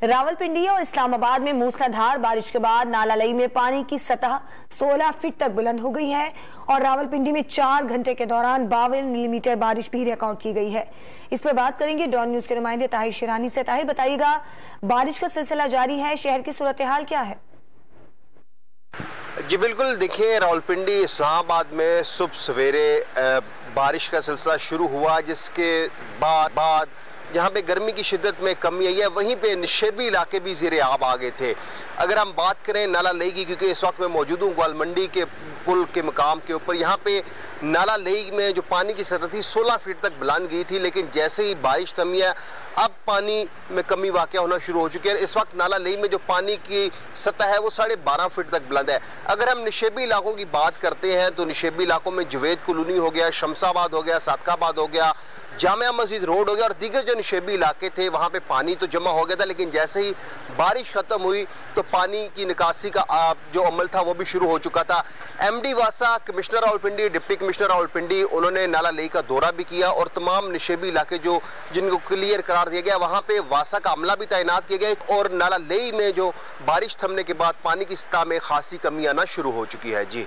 रावलपिंडी और इस्लामाबाद में मूसलाधार बारिश के बाद नाला लई में पानी की सतह 16 फीट तक बुलंद हो गई है और रावलपिंडी में 4 घंटे के दौरान 52 मिलीमीटर बारिश भी रिकॉर्ड की गई है। इस पर बात करेंगे डॉन न्यूज के नुमाइंदे ताहिर शिरानी से। ताहिर, बताइएगा, बारिश का सिलसिला जारी है, शहर की सूरत हाल क्या है? जी बिल्कुल, देखिए रावलपिंडी इस्लामाबाद में सुबह सवेरे बारिश का सिलसिला शुरू हुआ, जिसके बाद जहाँ पे गर्मी की शिद्दत में कमी आई है, वहीं पे निशेबी इलाके भी ज़ेरे आब आ गए थे। अगर हम बात करें नाला लेई की, क्योंकि इस वक्त मैं मौजूद हूँ ग्वालमंडी के पुल के मकाम के ऊपर, यहाँ पे नाला लेई में जो पानी की सतह थी 16 फीट तक बुलंद गई थी, लेकिन जैसे ही बारिश थमी है अब पानी में कमी वाक़या होना शुरू हो चुकी है। इस वक्त नाला लेई में जो पानी की सतह है वो 12.5 फीट तक बुलंद है। अगर हम निशेबी इलाकों की बात करते हैं तो निशेबी इलाकों में जवेद कॉलोनी हो गया, शमसाबाद हो गया, सादकाबाद हो गया, जामिया मस्जिद रोड हो गया और दीगर जो निशेबी इलाके थे वहाँ पे पानी तो जमा हो गया था, लेकिन जैसे ही बारिश खत्म हुई तो पानी की निकासी का जो अमल था वो भी शुरू हो चुका था। एमडी वासा, commissioner Rawalpindi, deputy commissioner Rawalpindi, उन्होंने नाला लेई का दौरा भी किया और तमाम निशेबी इलाके जो जिनको क्लियर करार दिया गया वहाँ पे वासा का अमला भी तैनात किया गया और नाला लेई में जो बारिश थमने के बाद पानी की सतह में खासी कमी आना शुरू हो चुकी है। जी।